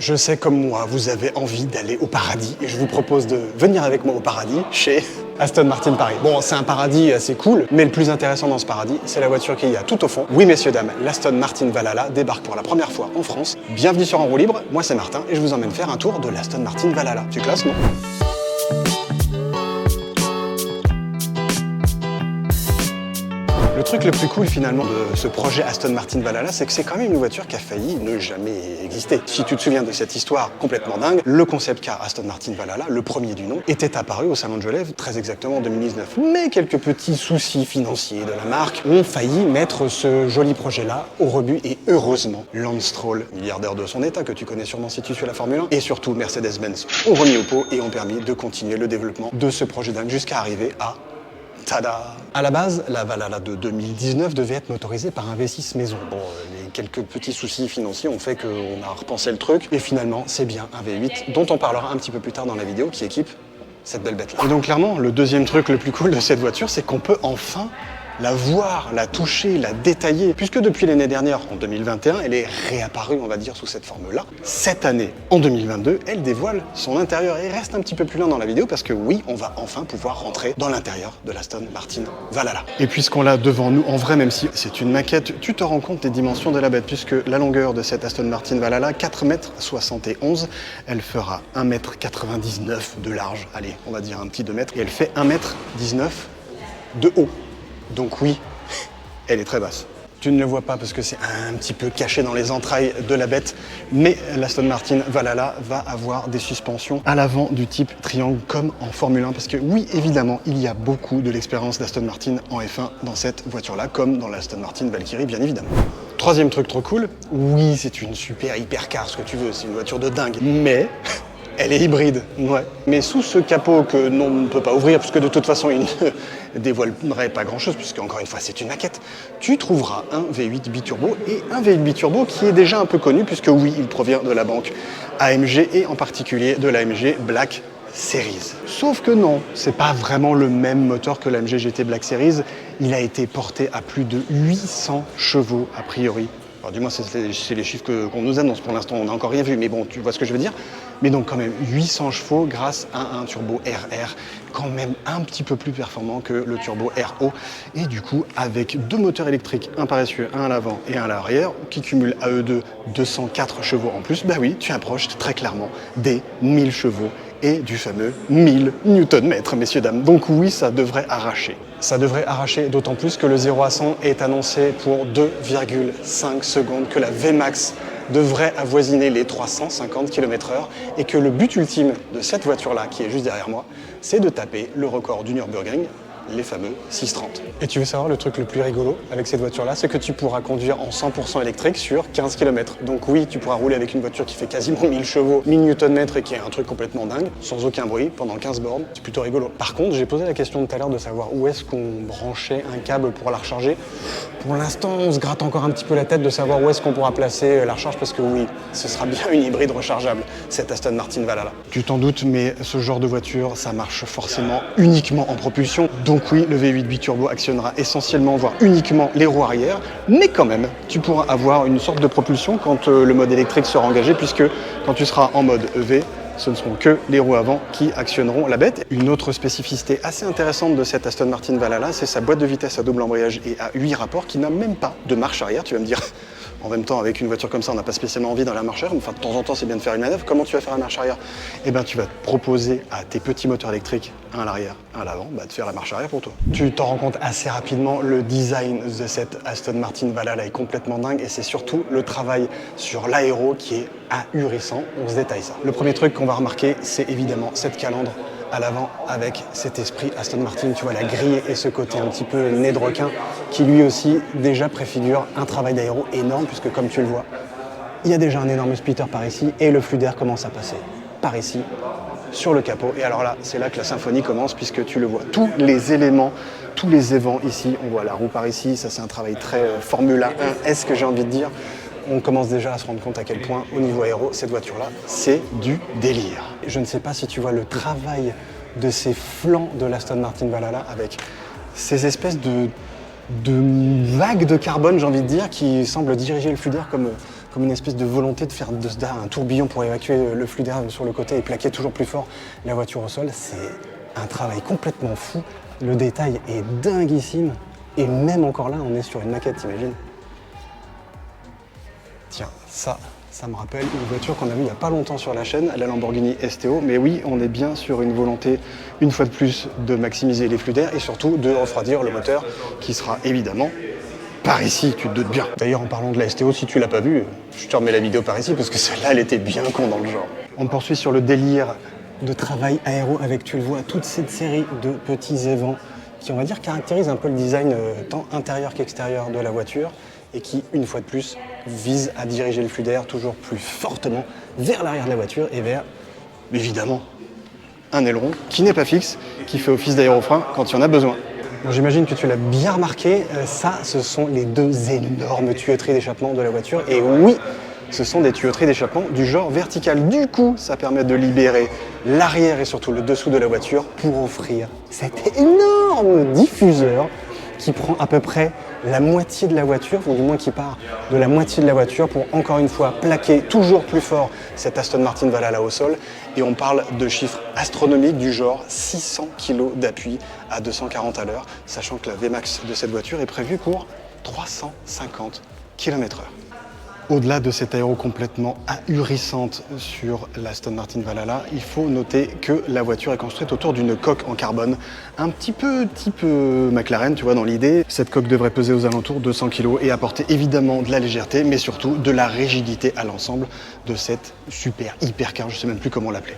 Je sais comme moi, vous avez envie d'aller au paradis et je vous propose de venir avec moi au paradis chez Aston Martin Paris. Bon, c'est un paradis assez cool, mais le plus intéressant dans ce paradis, c'est la voiture qu'il y a tout au fond. Oui, messieurs, dames, l'Aston Martin Valhalla débarque pour la première fois en France. Bienvenue sur En roue libre, moi c'est Martin et je vous emmène faire un tour de l'Aston Martin Valhalla. Tu classes, non ? Le truc le plus cool finalement de ce projet Aston Martin Valhalla, c'est que c'est quand même une voiture qui a failli ne jamais exister. Si tu te souviens de cette histoire complètement dingue, le concept car Aston Martin Valhalla, le premier du nom, était apparu au Salon de Genève très exactement en 2019. Mais quelques petits soucis financiers de la marque ont failli mettre ce joli projet-là au rebut et heureusement, Lance Stroll, milliardaire de son état que tu connais sûrement si tu suis la Formule 1, et surtout Mercedes-Benz ont remis au pot et ont permis de continuer le développement de ce projet dingue jusqu'à arriver à tada! À la base, la Valhalla de 2019 devait être motorisée par un V6 maison. Bon, les quelques petits soucis financiers ont fait qu'on a repensé le truc. Et finalement, c'est bien un V8, dont on parlera un petit peu plus tard dans la vidéo, qui équipe cette belle bête-là. Et donc clairement, le deuxième truc le plus cool de cette voiture, c'est qu'on peut enfin la voir, la toucher, la détailler, puisque depuis l'année dernière, en 2021, elle est réapparue, on va dire, sous cette forme-là. Cette année, en 2022, elle dévoile son intérieur et reste un petit peu plus loin dans la vidéo, parce que oui, on va enfin pouvoir rentrer dans l'intérieur de l'Aston Martin Valhalla. Et puisqu'on l'a devant nous, en vrai, même si c'est une maquette, tu te rends compte des dimensions de la bête, puisque la longueur de cette Aston Martin Valhalla, 4,71 m, elle fera 1,99 m de large, allez, on va dire un petit 2 mètres, et elle fait 1,19 m de haut. Donc oui, elle est très basse. Tu ne le vois pas parce que c'est un petit peu caché dans les entrailles de la bête, mais l'Aston Martin Valhalla va avoir des suspensions à l'avant du type triangle comme en Formule 1, parce que oui, évidemment, il y a beaucoup de l'expérience d'Aston Martin en F1 dans cette voiture-là, comme dans l'Aston Martin Valkyrie, bien évidemment. Troisième truc trop cool, oui, c'est une super hypercar, ce que tu veux, c'est une voiture de dingue, mais elle est hybride, ouais. Mais sous ce capot que l'on ne peut pas ouvrir, puisque de toute façon il ne dévoilerait pas grand-chose, puisque encore une fois c'est une maquette, tu trouveras un V8 biturbo et un V8 biturbo qui est déjà un peu connu, puisque oui, il provient de la banque AMG et en particulier de l'AMG Black Series. Sauf que non, c'est pas vraiment le même moteur que l'AMG GT Black Series, il a été porté à plus de 800 chevaux a priori. Alors, du moins, c'est les chiffres qu'on nous annonce. Pour l'instant, on n'a encore rien vu, mais bon, tu vois ce que je veux dire. Mais donc, quand même, 800 chevaux grâce à un turbo RR, quand même un petit peu plus performant que le turbo RO. Et du coup, avec deux moteurs électriques, un paressieux, un à l'avant et un à l'arrière, qui cumulent à eux deux 204 chevaux en plus, bah oui, tu approches très clairement des 1000 chevaux et du fameux 1000 Nm, messieurs, dames. Donc oui, ça devrait arracher. Ça devrait arracher d'autant plus que le 0 à 100 est annoncé pour 2,5 secondes, que la VMAX devrait avoisiner les 350 km/h et que le but ultime de cette voiture-là, qui est juste derrière moi, c'est de taper le record du Nürburgring, les fameux 630. Et tu veux savoir le truc le plus rigolo avec cette voiture-là, c'est que tu pourras conduire en 100% électrique sur 15 km. Donc oui, tu pourras rouler avec une voiture qui fait quasiment 1000 chevaux, 1000 Nm et qui est un truc complètement dingue, sans aucun bruit, pendant 15 bornes. C'est plutôt rigolo. Par contre, j'ai posé la question tout à l'heure de savoir où est-ce qu'on branchait un câble pour la recharger. Pour l'instant, on se gratte encore un petit peu la tête de savoir où est-ce qu'on pourra placer la recharge, parce que oui, ce sera bien une hybride rechargeable, cette Aston Martin Valhalla. Tu t'en doutes, mais ce genre de voiture, ça marche forcément uniquement en propulsion. Donc oui, le V8 biturbo actionnera essentiellement, voire uniquement les roues arrière, mais quand même, tu pourras avoir une sorte de propulsion quand le mode électrique sera engagé, puisque quand tu seras en mode EV, ce ne seront que les roues avant qui actionneront la bête. Une autre spécificité assez intéressante de cette Aston Martin Valhalla, c'est sa boîte de vitesse à double embrayage et à 8 rapports qui n'a même pas de marche arrière. Tu vas me dire, en même temps, avec une voiture comme ça, on n'a pas spécialement envie dans la marche arrière, mais enfin, de temps en temps, c'est bien de faire une manœuvre. Comment tu vas faire la marche arrière? Eh bien, tu vas te proposer à tes petits moteurs électriques, un à l'arrière, un à l'avant, de faire la marche arrière pour toi. Tu t'en rends compte assez rapidement, le design de cette Aston Martin Valhalla est complètement dingue et c'est surtout le travail sur l'aéro qui est ahurissant. On se détaille ça. Le premier truc qu'on va remarquer, c'est évidemment cette calandre à l'avant avec cet esprit Aston Martin, tu vois, la grille et ce côté un petit peu nez de requin qui lui aussi déjà préfigure un travail d'aéro énorme, puisque comme tu le vois, il y a déjà un énorme splitter par ici et le flux d'air commence à passer par ici sur le capot. Et alors là, c'est là que la symphonie commence, puisque tu le vois, tous les éléments, tous les évents ici, on voit la roue par ici, ça c'est un travail très Formule 1 est-ce que j'ai envie de dire. On commence déjà à se rendre compte à quel point, au niveau aéro, cette voiture-là, c'est du délire. Je ne sais pas si tu vois le travail de ces flancs de l'Aston Martin Valhalla avec ces espèces de vagues de carbone, j'ai envie de dire, qui semblent diriger le flux d'air comme comme une espèce de volonté de faire de ce un tourbillon pour évacuer le flux d'air sur le côté et plaquer toujours plus fort la voiture au sol. C'est un travail complètement fou. Le détail est dinguissime. Et même encore là, on est sur une maquette, t'imagines? Tiens, ça me rappelle une voiture qu'on a vue il n'y a pas longtemps sur la chaîne, la Lamborghini STO. Mais oui, on est bien sur une volonté, une fois de plus, de maximiser les flux d'air et surtout de refroidir le moteur qui sera évidemment par ici, tu te doutes bien. D'ailleurs, en parlant de la STO, si tu l'as pas vue, je te remets la vidéo par ici parce que celle-là, elle était bien con dans le genre. On poursuit sur le délire de travail aéro avec, tu le vois, toute cette série de petits évents qui, on va dire, caractérisent un peu le design tant intérieur qu'extérieur de la voiture et qui, une fois de plus, vise à diriger le flux d'air toujours plus fortement vers l'arrière de la voiture et vers, évidemment, un aileron qui n'est pas fixe, qui fait office d'aérofrein quand il y en a besoin. J'imagine que tu l'as bien remarqué, ça, ce sont les deux énormes tuyauteries d'échappement de la voiture. Et oui, ce sont des tuyauteries d'échappement du genre vertical. Du coup, ça permet de libérer l'arrière et surtout le dessous de la voiture pour offrir cet énorme diffuseur qui prend à peu près la moitié de la voiture, ou du moins qui part de la moitié de la voiture pour encore une fois plaquer toujours plus fort cette Aston Martin Valhalla au sol. Et on parle de chiffres astronomiques du genre 600 kg d'appui à 240 à l'heure, sachant que la Vmax de cette voiture est prévue pour 350 km/h. Au-delà de cette aéro complètement ahurissante sur l'Aston Martin Valhalla, il faut noter que la voiture est construite autour d'une coque en carbone, un petit peu type McLaren, tu vois, dans l'idée. Cette coque devrait peser aux alentours de 100 kg et apporter évidemment de la légèreté, mais surtout de la rigidité à l'ensemble de cette super hypercar, je sais même plus comment l'appeler.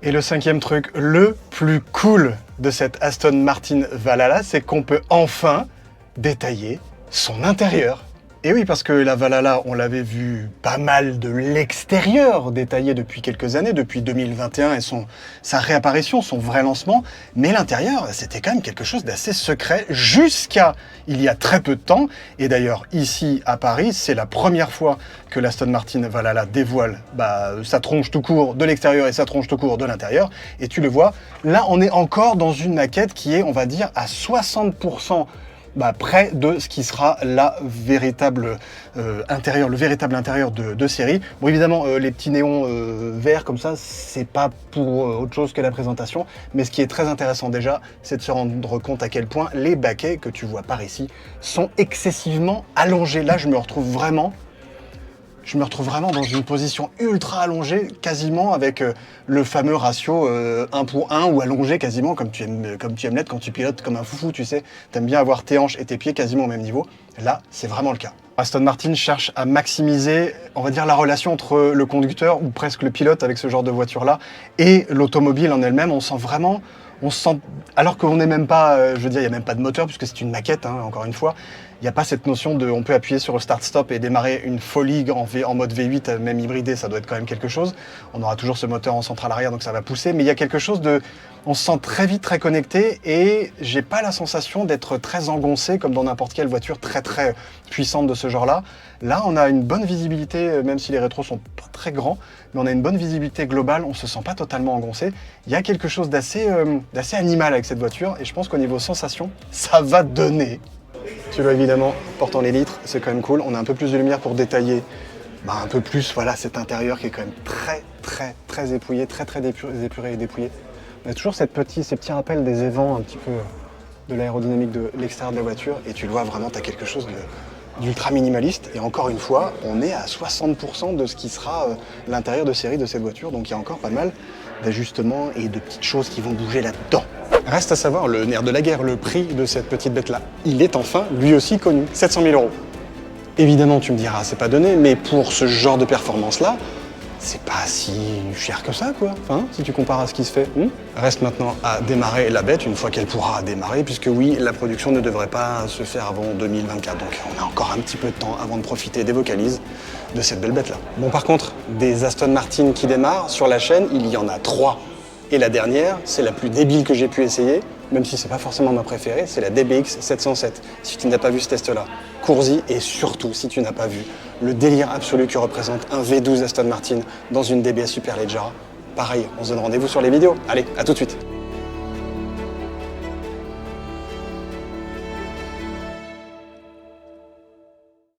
Et le cinquième truc, le plus cool de cette Aston Martin Valhalla, c'est qu'on peut enfin détailler son intérieur. Et oui, parce que la Valhalla, on l'avait vu pas mal de l'extérieur, détaillé depuis quelques années, depuis 2021 et sa réapparition, son vrai lancement. Mais l'intérieur, c'était quand même quelque chose d'assez secret jusqu'à il y a très peu de temps. Et d'ailleurs, ici à Paris, c'est la première fois que l'Aston Martin Valhalla dévoile sa tronche tout court de l'extérieur et sa tronche tout court de l'intérieur. Et tu le vois, là, on est encore dans une maquette qui est, on va dire, à 60%. Près de ce qui sera le véritable intérieur de série. Bon, évidemment, les petits néons verts comme ça, c'est pas pour autre chose que la présentation, mais ce qui est très intéressant déjà, c'est de se rendre compte à quel point les baquets que tu vois par ici sont excessivement allongés. Là, je me retrouve vraiment dans une position ultra allongée, quasiment avec le fameux ratio 1 pour 1 ou allongé quasiment, comme tu aimes l'être quand tu pilotes comme un foufou, tu sais. T'aimes bien avoir tes hanches et tes pieds quasiment au même niveau. Là, c'est vraiment le cas. Aston Martin cherche à maximiser, on va dire, la relation entre le conducteur ou presque le pilote avec ce genre de voiture-là et l'automobile en elle-même. On sent, alors qu'on n'est même pas, je veux dire, il n'y a même pas de moteur puisque c'est une maquette, hein, encore une fois. Il n'y a pas cette notion de, on peut appuyer sur le start-stop et démarrer une folie en mode V8, même hybridé, ça doit être quand même quelque chose. On aura toujours ce moteur en centrale arrière, donc ça va pousser, mais il y a quelque chose de, on se sent très vite très connecté et j'ai pas la sensation d'être très engoncé comme dans n'importe quelle voiture très très puissante de ce genre-là. Là, on a une bonne visibilité, même si les rétros sont pas très grands, mais on a une bonne visibilité globale, on se sent pas totalement engoncé. Il y a quelque chose d'assez animal avec cette voiture et je pense qu'au niveau sensation, ça va donner. Tu vois, évidemment, portant les litres, c'est quand même cool. On a un peu plus de lumière pour détailler un peu plus, voilà, cet intérieur qui est quand même très épouillé, très épuré et dépouillé. On a toujours ces petits rappels des évents un petit peu de l'aérodynamique de l'extérieur de la voiture et tu le vois vraiment, tu as quelque chose d'ultra minimaliste. Et encore une fois, on est à 60% de ce qui sera l'intérieur de série de cette voiture. Donc il y a encore pas mal d'ajustements et de petites choses qui vont bouger là-dedans. Reste à savoir le nerf de la guerre, le prix de cette petite bête-là. Il est enfin, lui aussi, connu. 700 000 €. Évidemment, tu me diras, c'est pas donné, mais pour ce genre de performance-là, c'est pas si cher que ça, quoi. Enfin, si tu compares à ce qui se fait. Reste maintenant à démarrer la bête une fois qu'elle pourra démarrer, puisque oui, la production ne devrait pas se faire avant 2024. Donc on a encore un petit peu de temps avant de profiter des vocalises de cette belle bête-là. Bon, par contre, des Aston Martin qui démarrent, sur la chaîne, il y en a 3. Et la dernière, c'est la plus débile que j'ai pu essayer, même si c'est pas forcément ma préférée, c'est la DBX 707. Si tu n'as pas vu ce test-là, cours-y, et surtout si tu n'as pas vu le délire absolu que représente un V12 Aston Martin dans une DBS Superleggera. Pareil, on se donne rendez-vous sur les vidéos. Allez, à tout de suite.